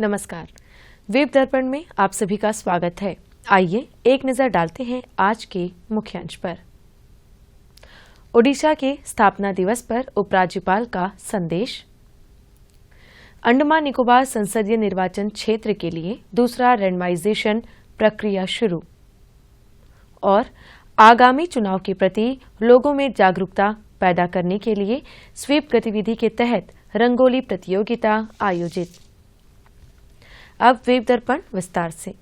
नमस्कार। वेब दर्पण में आप सभी का स्वागत है। आइए एक नजर डालते हैं आज के मुख्यांश पर। ओडिशा के स्थापना दिवस पर उपराज्यपाल का संदेश। अंडमान निकोबार संसदीय निर्वाचन क्षेत्र के लिए दूसरा रैंडमाइजेशन प्रक्रिया शुरू। और आगामी चुनाव के प्रति लोगों में जागरूकता पैदा करने के लिए स्वीप गतिविधि के तहत रंगोली प्रतियोगिता आयोजित। अब वेब दर्पण विस्तार से।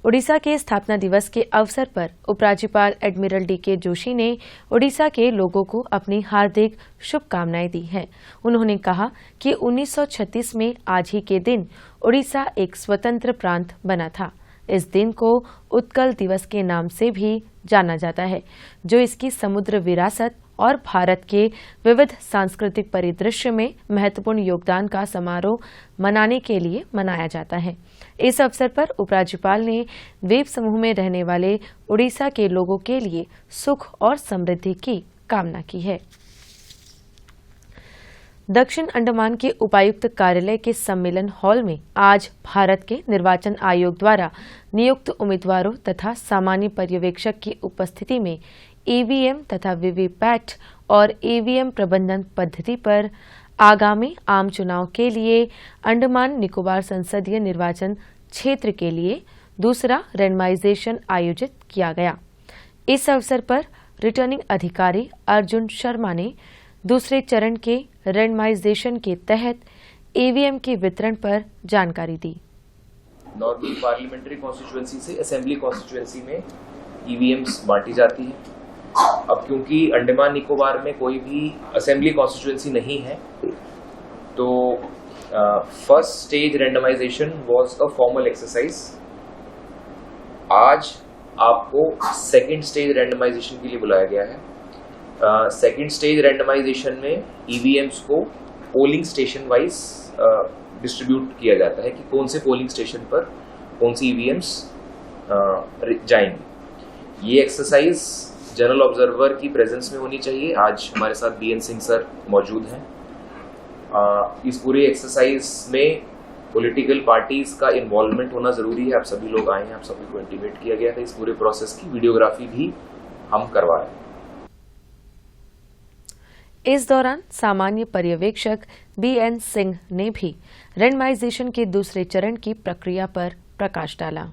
ओडिशा के स्थापना दिवस के अवसर पर उपराज्यपाल एडमिरल डीके जोशी ने ओडिशा के लोगों को अपनी हार्दिक शुभकामनाएं दी हैं। उन्होंने कहा कि 1936 में आज ही के दिन ओडिशा एक स्वतंत्र प्रांत बना था। इस दिन को उत्कल दिवस के नाम से भी जाना जाता है, जो इसकी समुद्र विरासत और भारत के विविध सांस्कृतिक परिदृश्य में महत्वपूर्ण योगदान का समारोह मनाने के लिए मनाया जाता है। इस अवसर पर उपराज्यपाल ने द्वीप समूह में रहने वाले ओडिशा के लोगों के लिए सुख और समृद्धि की कामना की है। दक्षिण अंडमान के उपायुक्त कार्यालय के सम्मेलन हॉल में आज भारत के निर्वाचन आयोग द्वारा नियुक्त उम्मीदवारों तथा सामान्य पर्यवेक्षक की उपस्थिति में ईवीएम तथा वीवीपैट और ईवीएम प्रबंधन पद्धति पर आगामी आम चुनाव के लिए अंडमान निकोबार संसदीय निर्वाचन क्षेत्र के लिए दूसरा रैंडमाइजेशन आयोजित किया गया। इस अवसर पर रिटर्निंग अधिकारी अर्जुन शर्मा ने दूसरे चरण के रैंडमाइजेशन के तहत ईवीएम के वितरण पर जानकारी दी। नॉर्मल पार्लियामेंट्री कॉन्स्टिट्यूएंसी से असेंबली कॉन्स्टिट्यूएंसी में ईवीएम्स बांटी जाती है। अब क्योंकि अंडमान निकोबार में कोई भी असेंबली कॉन्स्टिट्यूएंसी नहीं है, तो first stage randomisation was a formal exercise. आज आपको सेकंड स्टेज रैंडमाइजेशन के लिए बुलाया गया है। सेकंड स्टेज रैंडमाइजेशन में ईवीएम्स को पोलिंग स्टेशन वाइज डिस्ट्रीब्यूट किया जाता है कि कौन से पोलिंग स्टेशन पर कौन सी ईवीएम्स जाएंगे। ये एक्सरसाइज जनरल ऑब्जर्वर की प्रेजेंस में होनी चाहिए। आज हमारे साथ बीएन सिंह सर मौजूद हैं। इस पूरी एक्सरसाइज में पॉलिटिकल पार्टीज का इन्वॉल्वमेंट होना जरूरी है। आप सभी लोग आए हैं, आप सभी को इंटीमेट किया गया था। इस पूरे प्रोसेस की वीडियोग्राफी भी हम करवा रहे हैं। इस दौरान सामान्य पर्यवेक्षक बीएन सिंह ने भी रैंडमाइजेशन के दूसरे चरण की प्रक्रिया पर प्रकाश डाला।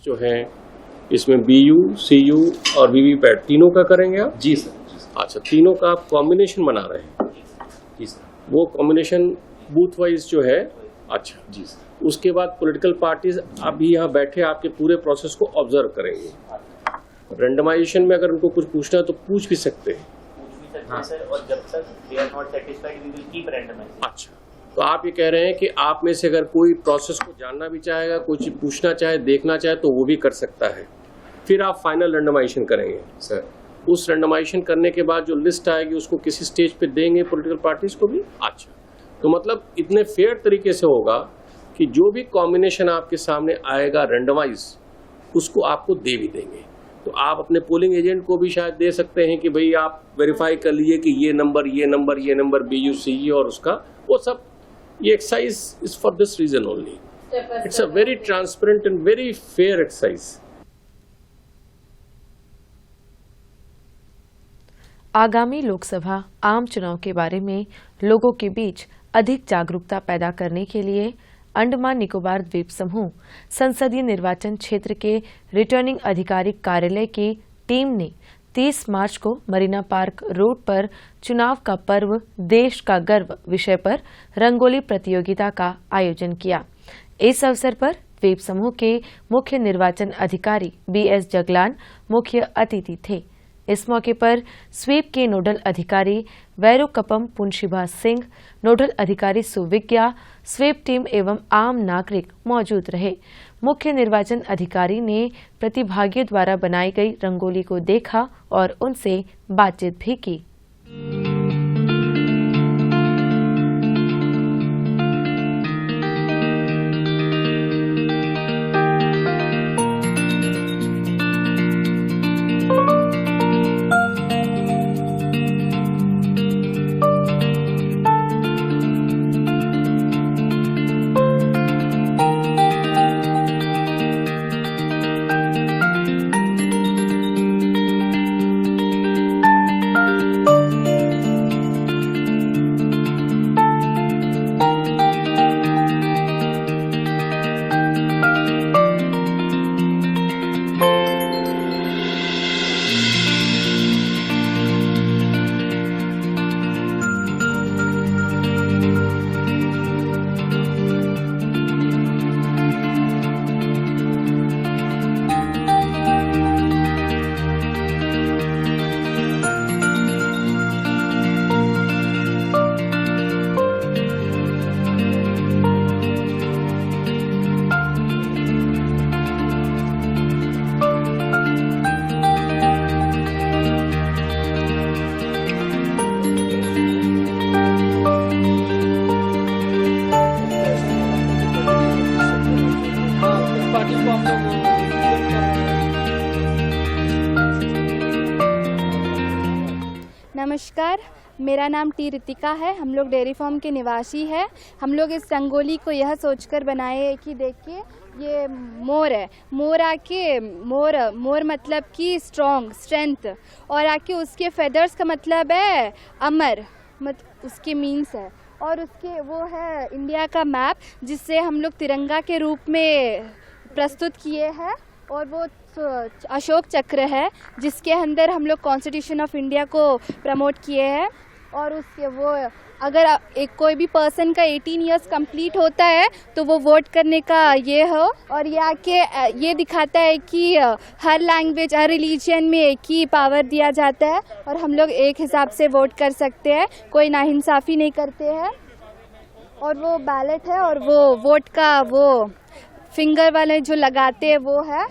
जो है इसमें बीयू, सीयू और वीवीपैट तीनों का करेंगे आप? जी सर। अच्छा, तीनों का आप कॉम्बिनेशन बना रहे हैं? जी सर। वो कॉम्बिनेशन बूथ वाइज जो है, अच्छा जी सर। उसके बाद पॉलिटिकल पार्टीज अभी यहाँ बैठे आपके पूरे प्रोसेस को ऑब्जर्व करेंगे। रैंडमाइजेशन में अगर उनको कुछ पूछना है तो पूछ भी सकते हैं। सर, और जब तक they are not satisfied, we will keep randomizing। अच्छा, तो आप ये कह रहे हैं कि आप में से अगर कोई प्रोसेस को जानना भी चाहेगा, कुछ पूछना चाहे, देखना चाहे, तो वो भी कर सकता है। फिर आप फाइनल रैंडमाइजेशन करेंगे सर। उस रैंडमाइजेशन करने के बाद जो लिस्ट आएगी उसको किसी स्टेज पे देंगे पॉलिटिकल पार्टीज को भी। अच्छा, तो मतलब इतने फेयर तरीके से होगा कि जो भी कॉम्बिनेशन आपके सामने आएगा रैंडमाइज, उसको आपको दे भी देंगे। तो आप अपने पोलिंग एजेंट को भी शायद दे सकते हैं कि भाई आप वेरीफाई कर लीजिए कि ये नंबर, ये नंबर, ये नंबर BUCE और उसका वो सब। ये exercise is for this reason only. It's a very transparent and very fair exercise. आगामी लोकसभा आम चुनाव के बारे में लोगों के बीच अधिक जागरूकता पैदा करने के लिए अंडमान निकोबार द्वीप समूह संसदीय निर्वाचन क्षेत्र के रिटर्निंग अधिकारी कार्यालय की टीम ने 30 मार्च को मरीना पार्क रोड पर चुनाव का पर्व देश का गर्व विषय पर रंगोली प्रतियोगिता का आयोजन किया। इस अवसर पर द्वीप समूह के मुख्य निर्वाचन अधिकारी BS जगलान मुख्य अतिथि थे। इस मौके पर स्वीप के नोडल अधिकारी वैरोकपम पुनशिभा सिंह, नोडल अधिकारी सुविज्ञा, स्वीप टीम एवं आम नागरिक मौजूद रहे। मुख्य निर्वाचन अधिकारी ने प्रतिभागियों द्वारा बनाई गई रंगोली को देखा और उनसे बातचीत भी की। मेरा नाम टी रितिका है। हम लोग डेयरी फार्म के निवासी हैं। हम लोग इस रंगोली को यह सोचकर बनाए कि देखिए ये मोर है, मोर आके मोर मतलब कि स्ट्रेंथ, और आके उसके फेदर्स का मतलब है अमर, उसके मीन्स है, और उसके वो है इंडिया का मैप जिससे हम लोग तिरंगा के रूप में प्रस्तुत किए हैं, और वो अशोक चक्र है जिसके अंदर हम लोग कॉन्स्टिट्यूशन ऑफ इंडिया को प्रमोट किए हैं। और उसके वो अगर एक कोई भी पर्सन का 18 इयर्स कंप्लीट होता है तो वो वोट करने का ये हो, और ये आके ये दिखाता है कि हर लैंग्वेज हर रिलीजन में एक ही पावर दिया जाता है और हम लोग एक हिसाब से वोट कर सकते हैं, कोई नाइंसाफ़ी नहीं करते हैं। और वो बैलेट है और वो वोट का वो फिंगर वाले जो लगाते हैं वो है।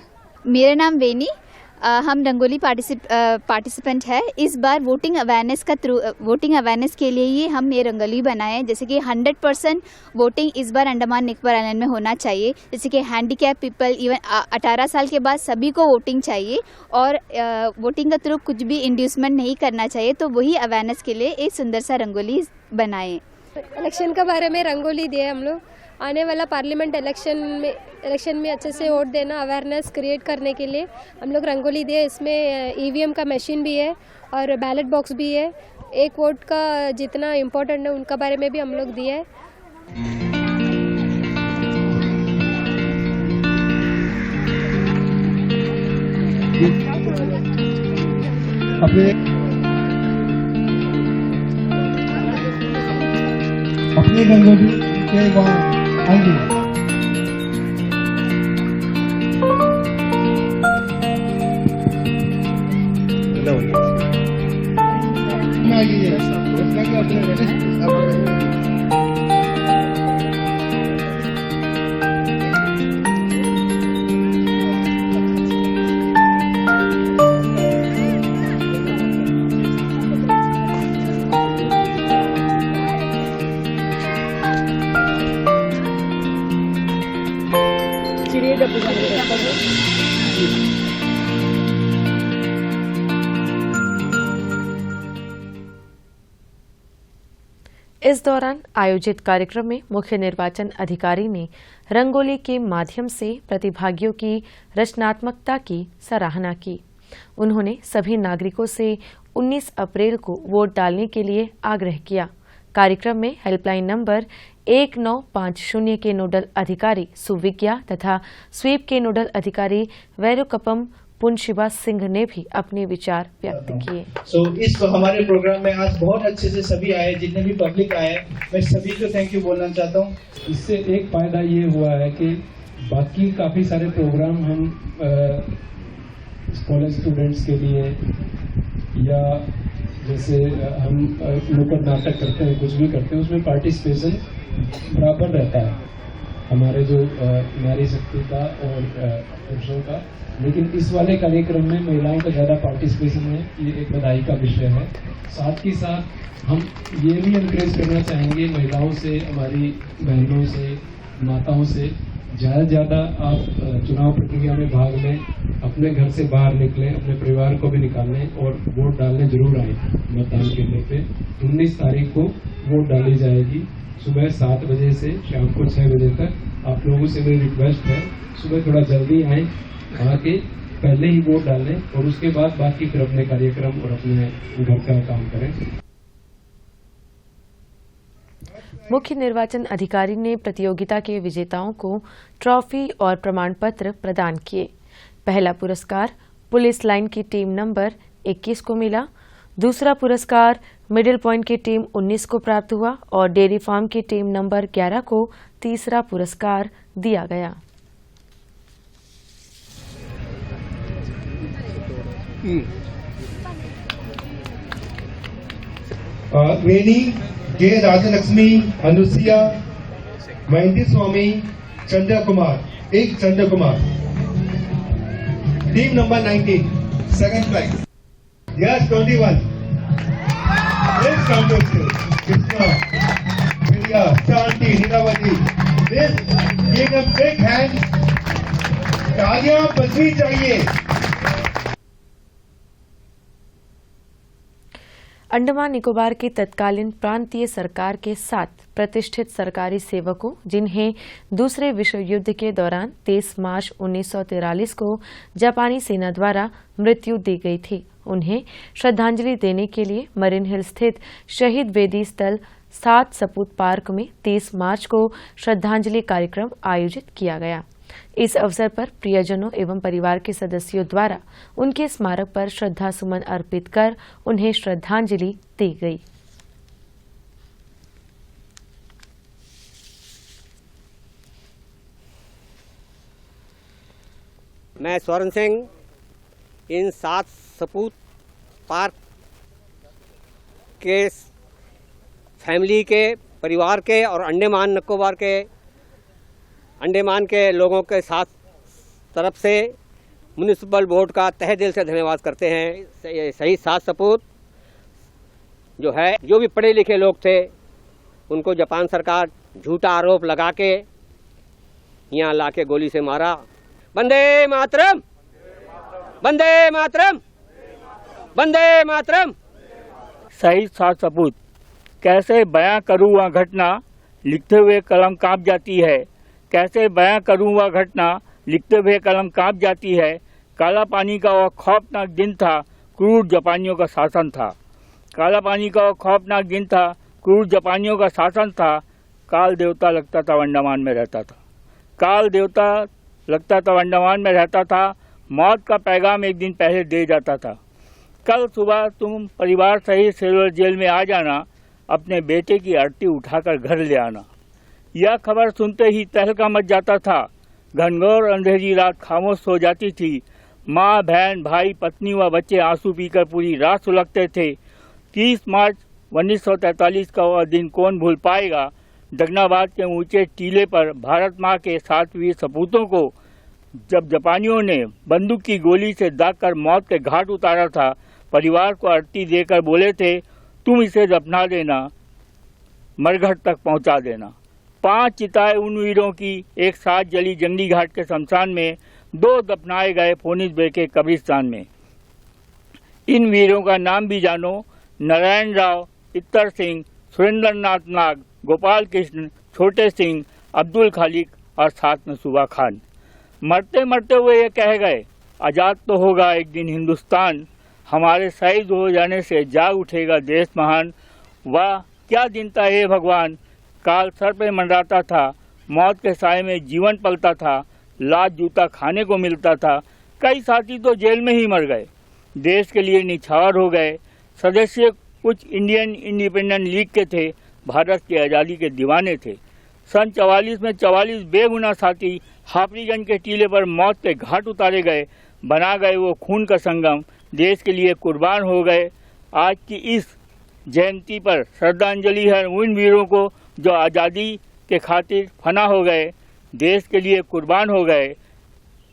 मेरा नाम वेनी, हम रंगोली पार्टिसिपेंट है। इस बार वोटिंग अवेयरनेस के लिए ही हम ये रंगोली बनाए हैं। जैसे कि 100% वोटिंग इस बार अंडमान निकोबार आइलैंड में होना चाहिए। जैसे कि हैंडीकैप पीपल, इवन 18 साल के बाद सभी को वोटिंग चाहिए, और वोटिंग के थ्रू कुछ भी इंड्यूसमेंट नहीं करना चाहिए। तो वही अवेयरनेस के लिए एक सुंदर सा रंगोली बनाए। इलेक्शन के बारे में रंगोली दिए हम लोग। आने वाला पार्लियामेंट इलेक्शन में अच्छे से वोट देना, अवेयरनेस क्रिएट करने के लिए हम लोग रंगोली दिए। इसमें ईवीएम का मशीन भी है और बैलेट बॉक्स भी है। एक वोट का जितना इम्पोर्टेंट है उनका बारे में भी हम लोग दिए है। अपनी रंगोली के बाद आएंगे। इस दौरान आयोजित कार्यक्रम में मुख्य निर्वाचन अधिकारी ने रंगोली के माध्यम से प्रतिभागियों की रचनात्मकता की सराहना की। उन्होंने सभी नागरिकों से 19 अप्रैल को वोट डालने के लिए आग्रह किया। कार्यक्रम में हेल्पलाइन नंबर 1950 के नोडल अधिकारी सुविज्ञा तथा स्वीप के नोडल अधिकारी वैरुकपम पुनशिवा सिंह ने भी अपने विचार व्यक्त किए। इस हमारे प्रोग्राम में आज बहुत अच्छे से सभी आए, जितने भी पब्लिक आए, मैं सभी को थैंक यू बोलना चाहता हूँ। इससे एक फायदा ये हुआ है कि बाकी काफी सारे प्रोग्राम हम कॉलेज स्टूडेंट्स के लिए, या जैसे हम नुक्कड़ नाटक करते हैं, कुछ भी करते हैं, उसमें पार्टिसिपेशन बराबर रहता है हमारे जो नारी शक्ति का और पुरुषों का। लेकिन इस वाले कार्यक्रम में महिलाओं का ज़्यादा पार्टिसिपेशन है, ये एक बधाई का विषय है। साथ ही साथ हम ये भी एनकरेज करना चाहेंगे महिलाओं से, हमारी बहनों से, माताओं से, ज़्यादा से ज़्यादा आप चुनाव प्रक्रिया में भाग लें, अपने घर से बाहर निकलें, अपने परिवार को भी निकालें और वोट डालने जरूर आए। मतदान केंद्र पे 19 तारीख को वोट डाली जाएगी, सुबह 7 बजे से शाम को 6 बजे तक। आप लोगों से मेरी रिक्वेस्ट है, सुबह थोड़ा जल्दी आएँ, आके पहले ही वोट डालें और उसके बाद बाकी फिर अपने कार्यक्रम और अपने घर का काम करें। मुख्य निर्वाचन अधिकारी ने प्रतियोगिता के विजेताओं को ट्रॉफी और प्रमाण पत्र प्रदान किए। पहला पुरस्कार पुलिस लाइन की टीम नंबर 21 को मिला, दूसरा पुरस्कार मिडिल पॉइंट की टीम 19 को प्राप्त हुआ और डेयरी फार्म की टीम नंबर 11 को तीसरा पुरस्कार दिया गया। वेणी के राजलक्ष्मी, अनुसिया, महेंद्र स्वामी, चंद्र कुमार, एक Chandra Kumar, team number 19, second prize. Yes 21, एक Krishna, Priya, Shanti, Neelavati. Give a big hand, तालियां बजनी चाहिए। अंडमान निकोबार के तत्कालीन प्रांतीय सरकार के 7 प्रतिष्ठित सरकारी सेवकों, जिन्हें दूसरे विश्व युद्ध के दौरान 23 मार्च 1943 को जापानी सेना द्वारा मृत्यु दी गई थी, उन्हें श्रद्धांजलि देने के लिए मरीन हिल स्थित शहीद वेदी स्थल 7 सपूत पार्क में 30 मार्च को श्रद्धांजलि कार्यक्रम आयोजित किया गया। इस अवसर पर प्रियजनों एवं परिवार के सदस्यों द्वारा उनके स्मारक पर श्रद्धा सुमन अर्पित कर उन्हें श्रद्धांजलि दी गई। मैं स्वर्ण सिंह इन 7 सपूत पार्क के फैमिली के, परिवार के और अंडमान के लोगों के साथ तरफ से म्युनिसिपल बोर्ड का तहे दिल से धन्यवाद करते हैं। सही 7 सपूत जो है, जो भी पढ़े लिखे लोग थे, उनको जापान सरकार झूठा आरोप लगा के यहाँ लाके गोली से मारा। वंदे मातरम, वंदे मातरम, वंदे मातरम। सही 7 सपूत कैसे बयां करूं वह घटना, लिखते हुए कलम कांप जाती है। कैसे बयां करूं वह घटना, लिखते हुए कलम कांप जाती है। काला पानी का वह खौफनाक दिन था, क्रूर जापानियों का शासन था। काला पानी का वह खौफनाक दिन था, क्रूर जापानियों का शासन था। काल देवता लगता था अंडमान में रहता था। काल देवता लगता था अंडमान में रहता था। मौत का पैगाम एक दिन पहले दे जाता था। कल सुबह तुम परिवार सहित सिल्वर जेल में आ जाना, अपने बेटे की अर्थी उठाकर घर ले आना। यह खबर सुनते ही तहलका मच जाता था। घनघोर अंधेरी रात खामोश हो जाती थी। माँ, बहन, भाई, पत्नी व बच्चे आंसू पीकर पूरी रात सुलगते थे। 30 मार्च 1943 का वह दिन कौन भूल पाएगा। दगनाबाद के ऊंचे टीले पर भारत माँ के 7 वीर सपूतों को जब जापानियों ने बंदूक की गोली से दागकर मौत के घाट उतारा था, परिवार को अर्थी देकर बोले थे, तुम इसे दफना देना, मरघट तक पहुंचा देना। 5 चिताएं उन वीरों की एक साथ जली जंगली घाट के शमशान में, 2 दफनाए गए फोनिस बे के कब्रिस्तान में। इन वीरों का नाम भी जानो, नारायण राव, इत्तर सिंह, सुरेंद्र नाथ नाग, गोपाल कृष्ण, छोटे सिंह, अब्दुल खालिक और साथ में सुबा खान। मरते मरते हुए ये कह गए, आजाद तो होगा एक दिन हिंदुस्तान, हमारे शहीद हो जाने से जाग उठेगा देश महान। वाह क्या दिन था हे भगवान। काल सर पे मंडराता था, मौत के साए में जीवन पलता था, लात जूता खाने को मिलता था। कई साथी तो जेल में ही मर गए, देश के लिए निछावर हो गए। सदस्य कुछ इंडियन इंडिपेंडेंट लीग के थे, भारत की आज़ादी के दीवाने थे। सन 44 में 44 बेगुनाह साथी हाफरीगंज के टीले पर मौत के घाट उतारे गए। बना गए वो खून का संगम, देश के लिए कुर्बान हो गए। आज की इस जयंती पर श्रद्धांजलि है उन वीरों को जो आज़ादी के खातिर फना हो गए, देश के लिए कुर्बान हो गए।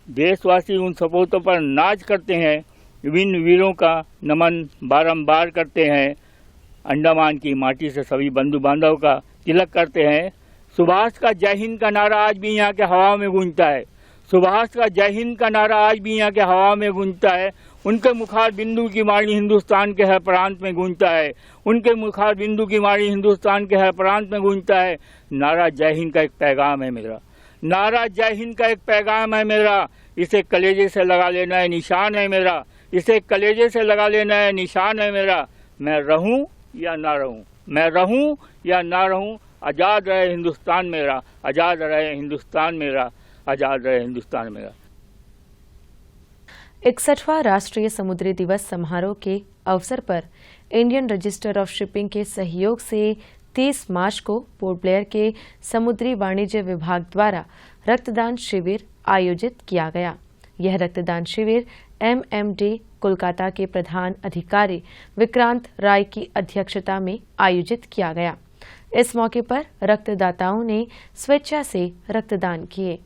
देशवासी उन सपूतों पर नाज करते हैं, विभिन्न वीरों का नमन बारंबार करते हैं। अंडमान की माटी से सभी बंधु बांधव का तिलक करते हैं। सुभाष का जय हिंद का नारा आज भी यहाँ के हवा में गूंजता है। सुभाष का जय हिंद का नारा आज भी यहाँ के हवा में गूंजता है। उनके मुखार बिंदु की वाणी हिंदुस्तान के हर प्रांत में गूंजता है। उनके मुखार बिंदु की वाणी हिंदुस्तान के हर प्रांत में गूंजता है। नारा जय हिंद का एक पैगाम है मेरा, नारा जय हिंद का एक पैगाम है मेरा। इसे कलेजे से लगा लेना है, निशान है मेरा। इसे कलेजे से लगा लेना है, निशान है मेरा। मैं रहूं या ना रहूं, मैं रहूं या ना रहूं, आजाद रहे हिंदुस्तान मेरा, आजाद रहे हिंदुस्तान मेरा, आजाद रहे हिंदुस्तान मेरा। 61वां राष्ट्रीय समुद्री दिवस समारोह के अवसर पर इंडियन रजिस्टर ऑफ शिपिंग के सहयोग से 30 मार्च को पोर्ट ब्लेयर के समुद्री वाणिज्य विभाग द्वारा रक्तदान शिविर आयोजित किया गया। यह रक्तदान शिविर MMD कोलकाता के प्रधान अधिकारी विक्रांत राय की अध्यक्षता में आयोजित किया गया। इस मौके पर रक्तदाताओं ने स्वेच्छा से रक्तदान किए।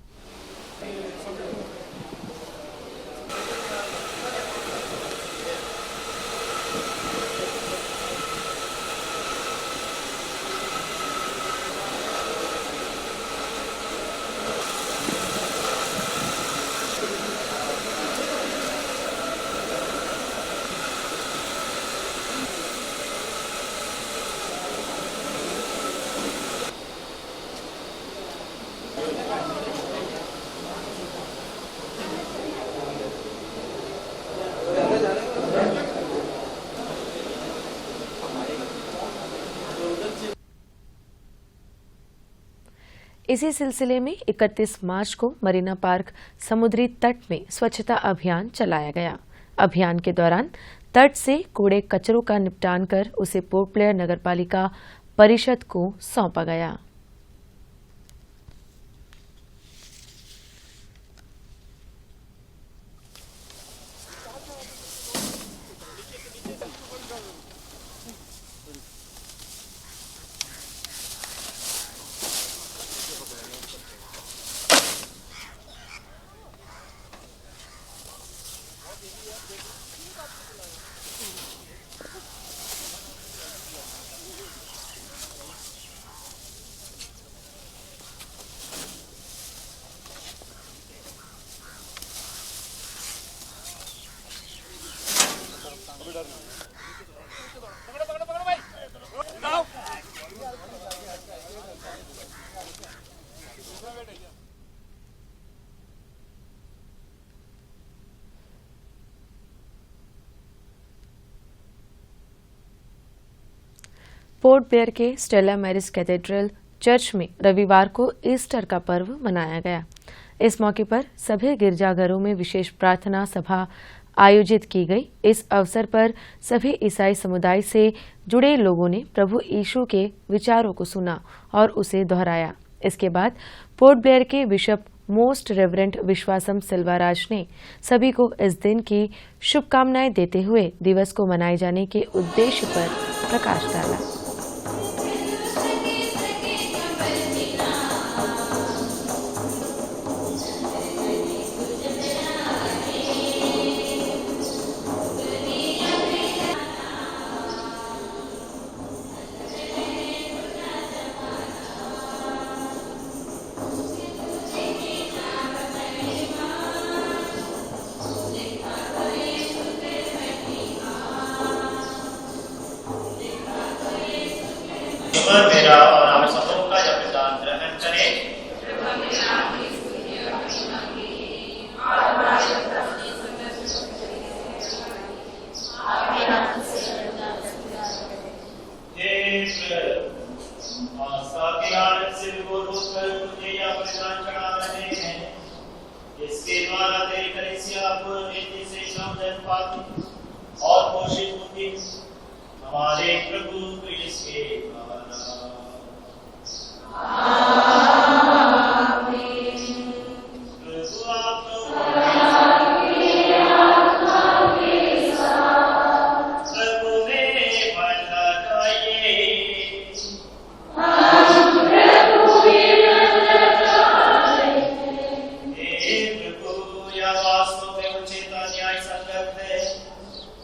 इसी सिलसिले में 31 मार्च को मरीना पार्क समुद्री तट में स्वच्छता अभियान चलाया गया। अभियान के दौरान तट से कूड़े कचरों का निपटान कर उसे पोर्ट ब्लेयर नगरपालिका परिषद को सौंपा गया। पोर्ट ब्लेयर के स्टेला मैरिस कैथेड्रल चर्च में रविवार को ईस्टर का पर्व मनाया गया। इस मौके पर सभी गिरजाघरों में विशेष प्रार्थना सभा आयोजित की गई। इस अवसर पर सभी ईसाई समुदाय से जुड़े लोगों ने प्रभु यीशु के विचारों को सुना और उसे दोहराया। इसके बाद पोर्ट ब्लेयर के बिशप मोस्ट रेवरेंट विश्वासम सिल्वाराज ने सभी को इस दिन की शुभकामनाएं देते हुए दिवस को मनाए जाने के उद्देश्य पर प्रकाश डाला। मेरा और आप सबों का जब दान ग्रहण करें। तुझे यह बलिदान चढ़ा रहे हैं, इसके द्वारा तेरी कलीसिया पूर्ण रीति से समझन पाती और पोषित होती हमारे प्रभु क्रिस्त के द्वारा।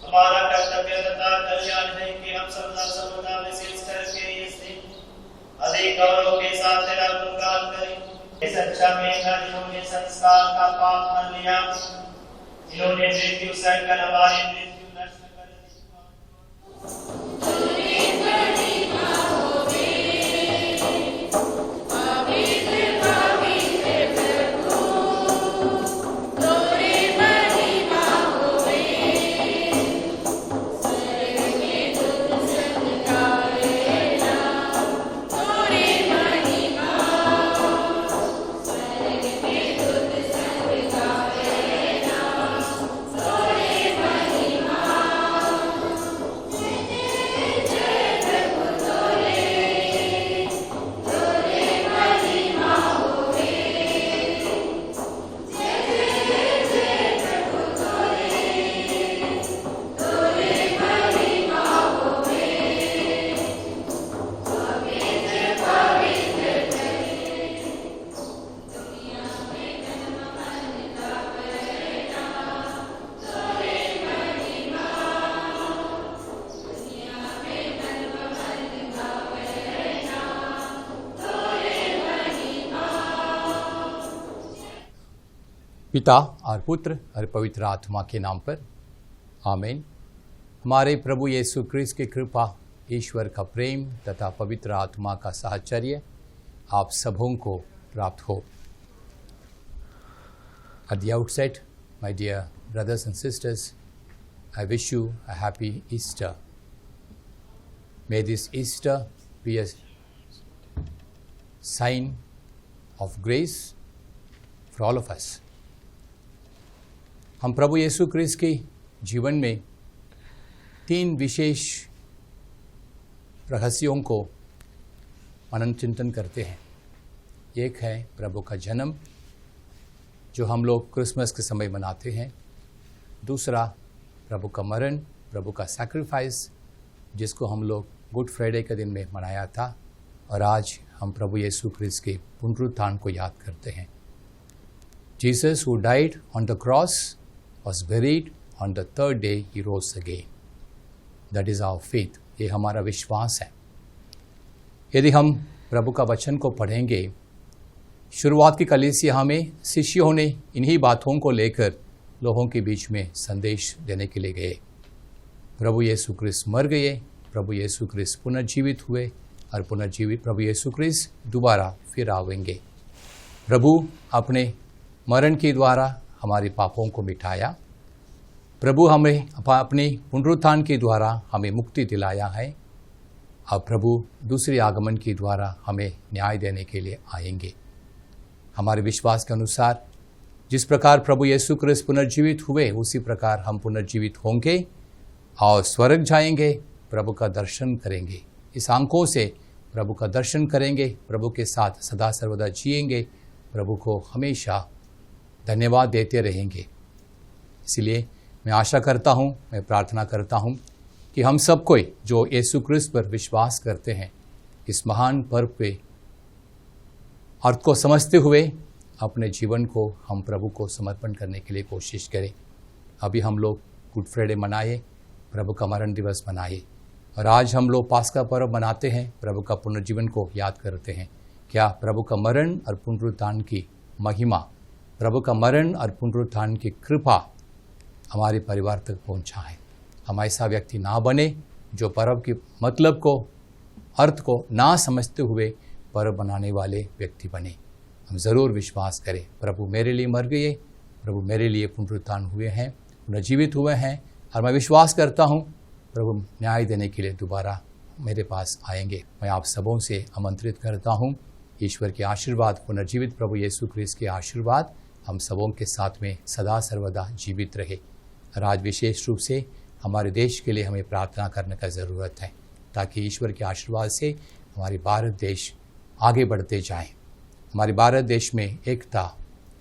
हमारा कर्तव्य तथा कल्याण है कि हम सबका विशेष करके इस दिन अधिक गौरव के साथ तेरा गुणगान करें। इस अच्छा मेघा जिन्होंने संस्कार का पाप मान लिया, जिन्होंने मृत्यु सहकर हमारी मृत्यु नष्ट कर पिता और पुत्र और पवित्र आत्मा के नाम पर आमीन। हमारे प्रभु यीशु क्रिस्त की कृपा, ईश्वर का प्रेम तथा पवित्र आत्मा का साहचर्य आप सबों को प्राप्त हो। At the outset, my dear brothers and sisters, I wish you a happy Easter. May this Easter be a sign of grace for all of us. हम प्रभु यीशु क्रिस्त के जीवन में 3 विशेष रहस्यों को मनन चिंतन करते हैं। एक है प्रभु का जन्म, जो हम लोग क्रिसमस के समय मनाते हैं। दूसरा प्रभु का मरण, प्रभु का सैक्रिफाइस, जिसको हम लोग गुड फ्राइडे के दिन में मनाया था। और आज हम प्रभु यीशु क्रिस्त के पुनरुत्थान को याद करते हैं। Jesus who died on the cross was buried, on the third day he rose again. That is our faith. ये हमारा विश्वास है। यदि हम प्रभु का वचन को पढ़ेंगे, शुरुआत की कलीसिया में शिष्यों ने इन्हीं बातों को लेकर लोगों के बीच में संदेश देने के लिए गए। प्रभु यीशु क्रिस्त मर गए, प्रभु यीशु क्रिस्त पुनर्जीवित हुए और पुनर्जीवित प्रभु यीशु क्रिस्त दोबारा फिर आवेंगे। प्रभु अपने मरण के द्वारा हमारे पापों को मिटाया। प्रभु हमें अपने पुनरुत्थान के द्वारा हमें मुक्ति दिलाया है। अब प्रभु दूसरे आगमन के द्वारा हमें न्याय देने के लिए आएंगे। हमारे विश्वास के अनुसार जिस प्रकार प्रभु यीशु क्रिस्त पुनर्जीवित हुए, उसी प्रकार हम पुनर्जीवित होंगे और स्वर्ग जाएंगे, प्रभु का दर्शन करेंगे। इस आंखों से प्रभु का दर्शन करेंगे, प्रभु के साथ सदा सर्वदा जिएंगे, प्रभु को हमेशा धन्यवाद देते रहेंगे। इसलिए मैं आशा करता हूँ, मैं प्रार्थना करता हूँ कि हम सब कोई जो यीशु क्रिस्त पर विश्वास करते हैं, इस महान पर्व पे अर्थ को समझते हुए अपने जीवन को हम प्रभु को समर्पण करने के लिए कोशिश करें। अभी हम लोग गुड फ्राइडे मनाए, प्रभु का मरण दिवस मनाए, और आज हम लोग पास्का पर्व मनाते हैं, प्रभु का पुनर्जीवन को याद करते हैं। क्या प्रभु का मरण और पुनरुत्थान की महिमा, प्रभु का मरण और पुनरुत्थान की कृपा हमारे परिवार तक पहुंचा है? हम ऐसा व्यक्ति ना बने जो पर्व के मतलब को, अर्थ को ना समझते हुए पर्व बनाने वाले व्यक्ति बने। हम ज़रूर विश्वास करें, प्रभु मेरे लिए मर गए, प्रभु मेरे लिए पुनरुत्थान हुए हैं, पुनर्जीवित हुए हैं, और मैं विश्वास करता हूँ प्रभु न्याय देने के लिए दोबारा मेरे पास आएंगे। मैं आप सबों से आमंत्रित करता हूँ, ईश्वर के आशीर्वाद, पुनर्जीवित प्रभु यीशु क्रिस्त के आशीर्वाद हम सबों के साथ में सदा सर्वदा जीवित रहे। और आज विशेष रूप से हमारे देश के लिए हमें प्रार्थना करने का ज़रूरत है, ताकि ईश्वर के आशीर्वाद से हमारी भारत देश आगे बढ़ते जाए। हमारे भारत देश में एकता,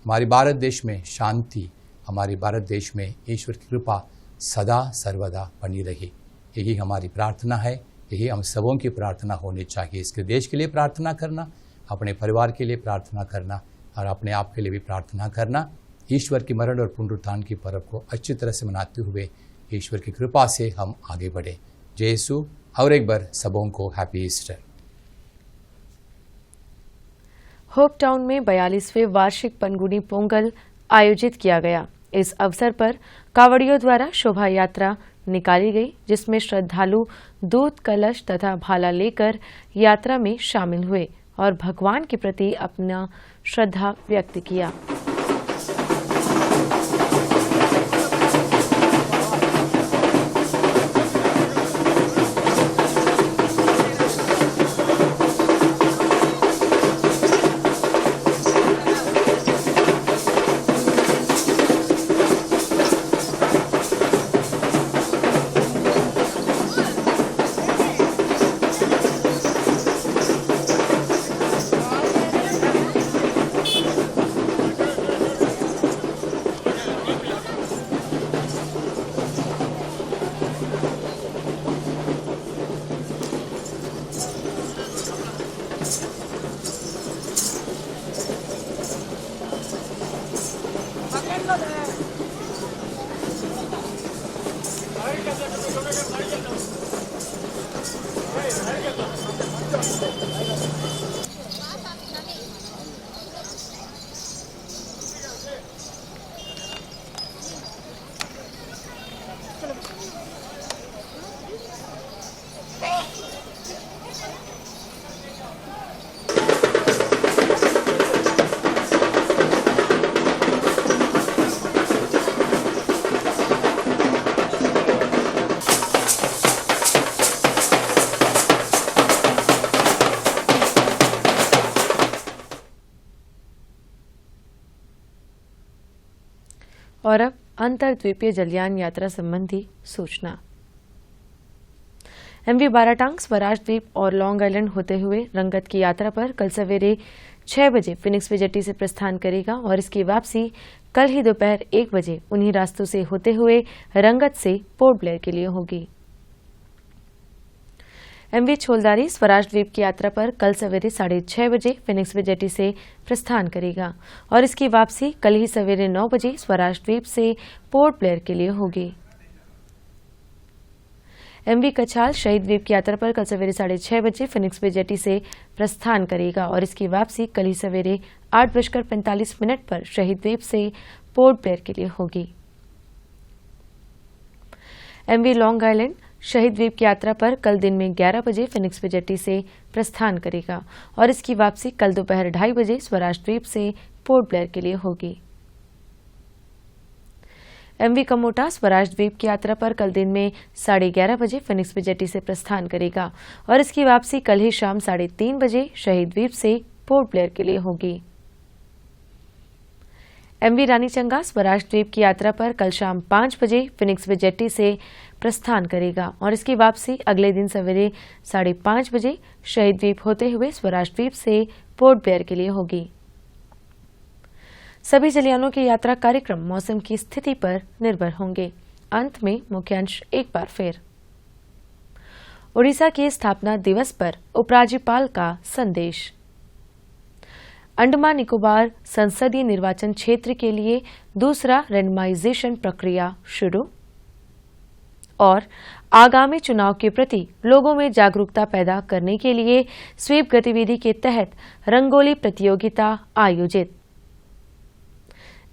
हमारे भारत देश में शांति, हमारे भारत देश में ईश्वर की कृपा सदा सर्वदा बनी रहे। यही हमारी प्रार्थना है, यही हम सबों की प्रार्थना होनी चाहिए। इसके देश के लिए प्रार्थना करना, अपने परिवार के लिए प्रार्थना करना और अपने आप के लिए भी प्रार्थना करना। ईश्वर की मरण और पुनरुत्थान की पर्व को अच्छी तरह से मनाते हुए ईश्वर की कृपा से हम आगे बढ़े। जय यीशु। और एक बार सबों को हैप्पी ईस्टर। होप टाउन में 42वें वार्षिक पनगुनी पोंगल आयोजित किया गया। इस अवसर पर कावड़ियों द्वारा शोभा यात्रा निकाली गई, जिसमें श्रद्धालु दूध कलश तथा भाला लेकर यात्रा में शामिल हुए और भगवान के प्रति अपना श्रद्धा व्यक्त किया। और अब अंतरद्वीपीय जलयान यात्रा संबंधी सूचना। MV बाराटांग स्वराज द्वीप और लॉन्ग आइलैंड होते हुए रंगत की यात्रा पर कल सवेरे 6 बजे फिनिक्स वे जेटी से प्रस्थान करेगा और इसकी वापसी कल ही दोपहर 1 बजे उन्हीं रास्तों से होते हुए रंगत से पोर्ट ब्लेयर के लिए होगी। MV छोलदारी स्वराज द्वीप की यात्रा पर कल सवेरे 6:30 बजे फिनिक्स वे जेटी से प्रस्थान करेगा और इसकी वापसी कल ही सवेरे 9 बजे स्वराज द्वीप से पोर्ट ब्लेयर के लिए होगी। MV कछाल शहीद द्वीप की यात्रा पर कल सवेरे 6:30 बजे फिनिक्स वे जेटी से प्रस्थान करेगा और इसकी वापसी कल ही सवेरे 8:45 पर शहीद द्वीप से पोर्ट ब्लेयर के लिए होगी। MV लॉन्ग आइलैंड शहीद द्वीप की यात्रा पर कल दिन में 11 बजे फिनिक्स वे जेटी से प्रस्थान करेगा और इसकी वापसी कल दोपहर 2:30 बजे स्वराज द्वीप से पोर्ट ब्लेयर के लिए होगी। MV कमोटा स्वराज द्वीप की यात्रा पर कल दिन में 11:30 बजे फिनिक्स वे जेटी से प्रस्थान करेगा और इसकी वापसी कल ही शाम 3:30 बजे शहीद द्वीप से पोर्ट ब्लेयर के लिए होगी। MV रानीचंगा स्वराज द्वीप की यात्रा पर कल शाम 5 बजे फिनिक्स वे जेटी से प्रस्थान करेगा और इसकी वापसी अगले दिन सवेरे 5:30 बजे शहीद द्वीप होते हुए स्वराज द्वीप से पोर्ट ब्लेयर के लिए होगी। सभी जलयानों के यात्रा कार्यक्रम मौसम की स्थिति पर निर्भर होंगे। अंत में मुख्यांश एक बार फिर। ओडिशा के स्थापना दिवस पर उपराज्यपाल का संदेश। अंडमान निकोबार संसदीय निर्वाचन क्षेत्र के लिए दूसरा रैंडमाइजेशन प्रक्रिया शुरू। और आगामी चुनाव के प्रति लोगों में जागरूकता पैदा करने के लिए स्वीप गतिविधि के तहत रंगोली प्रतियोगिता आयोजित।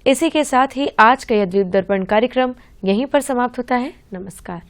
इसी के साथ ही आज का यह द्वीप दर्पण कार्यक्रम यहीं पर समाप्त होता है। नमस्कार।